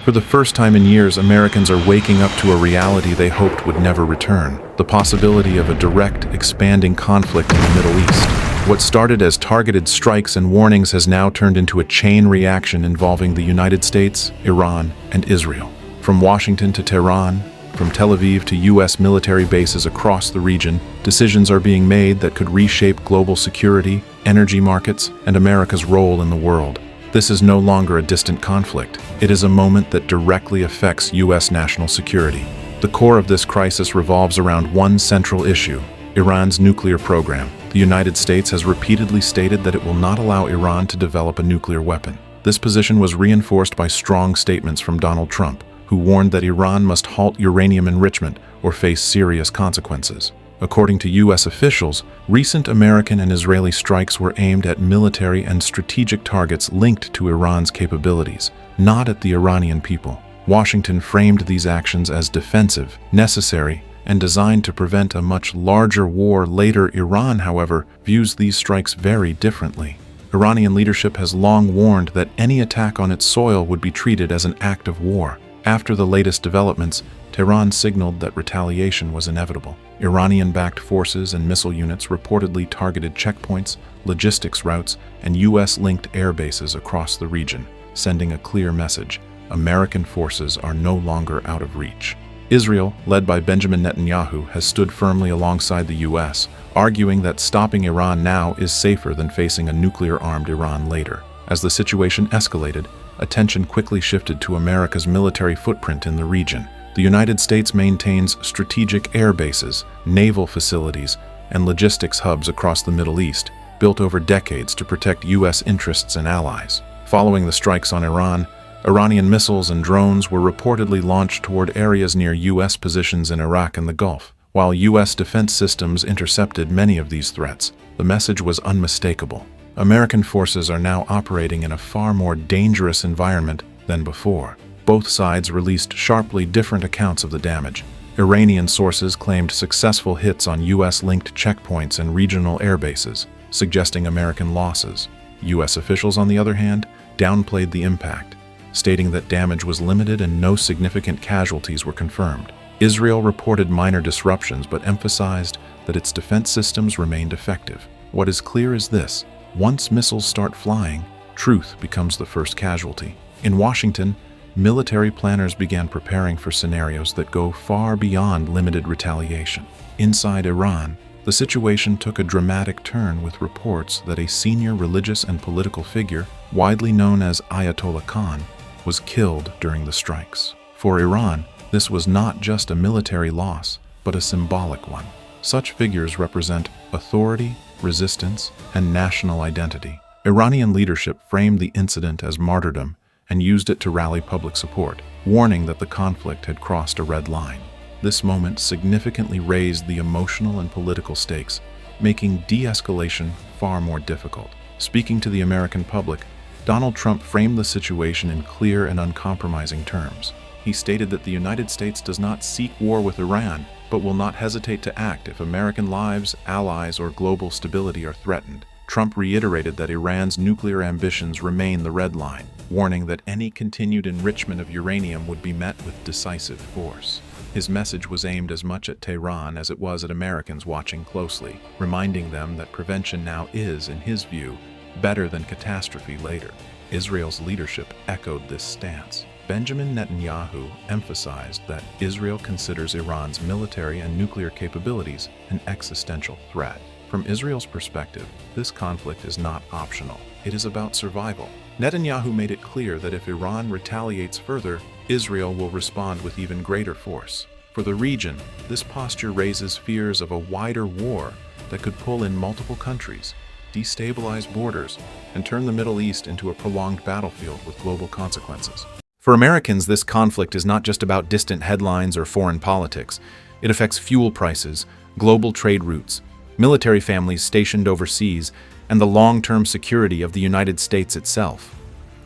For the first time in years, Americans are waking up to a reality they hoped would never return: the possibility of a direct, expanding conflict in the Middle East. What started as targeted strikes and warnings has now turned into a chain reaction involving the United States, Iran, and Israel. From Washington to Tehran, from Tel Aviv to U.S. military bases across the region, decisions are being made that could reshape global security, energy markets, and America's role in the world. This is no longer a distant conflict. It is a moment that directly affects U.S. national security. The core of this crisis revolves around one central issue: Iran's nuclear program. The United States has repeatedly stated that it will not allow Iran to develop a nuclear weapon. This position was reinforced by strong statements from Donald Trump, who warned that Iran must halt uranium enrichment or face serious consequences. According to U.S. officials, recent American and Israeli strikes were aimed at military and strategic targets linked to Iran's capabilities, not at the Iranian people. Washington framed these actions as defensive, necessary, and designed to prevent a much larger war later. Iran, however, views these strikes very differently. Iranian leadership has long warned that any attack on its soil would be treated as an act of war. After the latest developments, Tehran signaled that retaliation was inevitable. Iranian-backed forces and missile units reportedly targeted checkpoints, logistics routes, and U.S.-linked air bases across the region, sending a clear message: American forces are no longer out of reach. Israel, led by Benjamin Netanyahu, has stood firmly alongside the U.S., arguing that stopping Iran now is safer than facing a nuclear-armed Iran later. As the situation escalated, attention quickly shifted to America's military footprint in the region. The United States maintains strategic air bases, naval facilities, and logistics hubs across the Middle East, built over decades to protect U.S. interests and allies. Following the strikes on Iran, Iranian missiles and drones were reportedly launched toward areas near U.S. positions in Iraq and the Gulf. While U.S. defense systems intercepted many of these threats, the message was unmistakable: American forces are now operating in a far more dangerous environment than before. Both sides released sharply different accounts of the damage. Iranian sources claimed successful hits on U.S.-linked checkpoints and regional air bases, suggesting American losses. U.S. officials, on the other hand, downplayed the impact, stating that damage was limited and no significant casualties were confirmed. Israel reported minor disruptions but emphasized that its defense systems remained effective. What is clear is this: once missiles start flying, truth becomes the first casualty. In Washington, military planners began preparing for scenarios that go far beyond limited retaliation. Inside Iran, the situation took a dramatic turn with reports that a senior religious and political figure, widely known as Ayatollah Khan, was killed during the strikes. For Iran, this was not just a military loss, but a symbolic one. Such figures represent authority, resistance, and national identity. Iranian leadership framed the incident as martyrdom and used it to rally public support, warning that the conflict had crossed a red line. This moment significantly raised the emotional and political stakes, making de-escalation far more difficult. Speaking to the American public, Donald Trump framed the situation in clear and uncompromising terms. He stated that the United States does not seek war with Iran, but will not hesitate to act if American lives, allies, or global stability are threatened. Trump reiterated that Iran's nuclear ambitions remain the red line, warning that any continued enrichment of uranium would be met with decisive force. His message was aimed as much at Tehran as it was at Americans watching closely, reminding them that prevention now is, in his view, better than catastrophe later. Israel's leadership echoed this stance. Benjamin Netanyahu emphasized that Israel considers Iran's military and nuclear capabilities an existential threat. From Israel's perspective, this conflict is not optional. It is about survival. Netanyahu made it clear that if Iran retaliates further, Israel will respond with even greater force. For the region, this posture raises fears of a wider war that could pull in multiple countries, destabilize borders, and turn the Middle East into a prolonged battlefield with global consequences. For Americans, this conflict is not just about distant headlines or foreign politics. It affects fuel prices, global trade routes, military families stationed overseas, and the long-term security of the United States itself.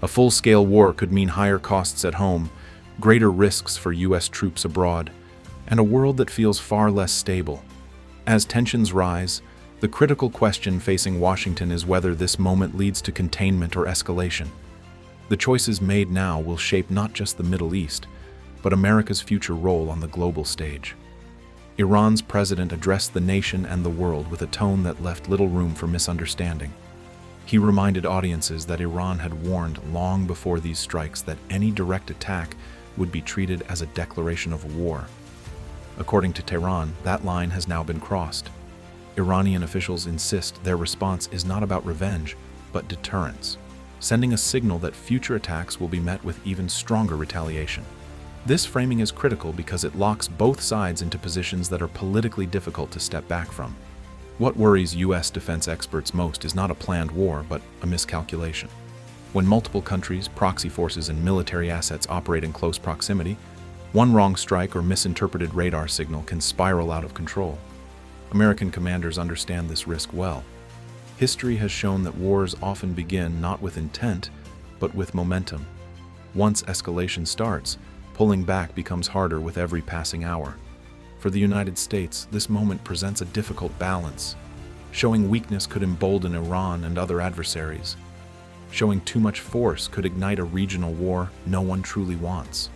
A full-scale war could mean higher costs at home, greater risks for U.S. troops abroad, and a world that feels far less stable. As tensions rise, the critical question facing Washington is whether this moment leads to containment or escalation. The choices made now will shape not just the Middle East, but America's future role on the global stage. Iran's president addressed the nation and the world with a tone that left little room for misunderstanding. He reminded audiences that Iran had warned long before these strikes that any direct attack would be treated as a declaration of war. According to Tehran, that line has now been crossed. Iranian officials insist their response is not about revenge, but deterrence, sending a signal that future attacks will be met with even stronger retaliation. This framing is critical because it locks both sides into positions that are politically difficult to step back from. What worries U.S. defense experts most is not a planned war, but a miscalculation. When multiple countries, proxy forces, and military assets operate in close proximity, one wrong strike or misinterpreted radar signal can spiral out of control. American commanders understand this risk well. History has shown that wars often begin not with intent, but with momentum. Once escalation starts, pulling back becomes harder with every passing hour. For the United States, this moment presents a difficult balance. Showing weakness could embolden Iran and other adversaries. Showing too much force could ignite a regional war no one truly wants.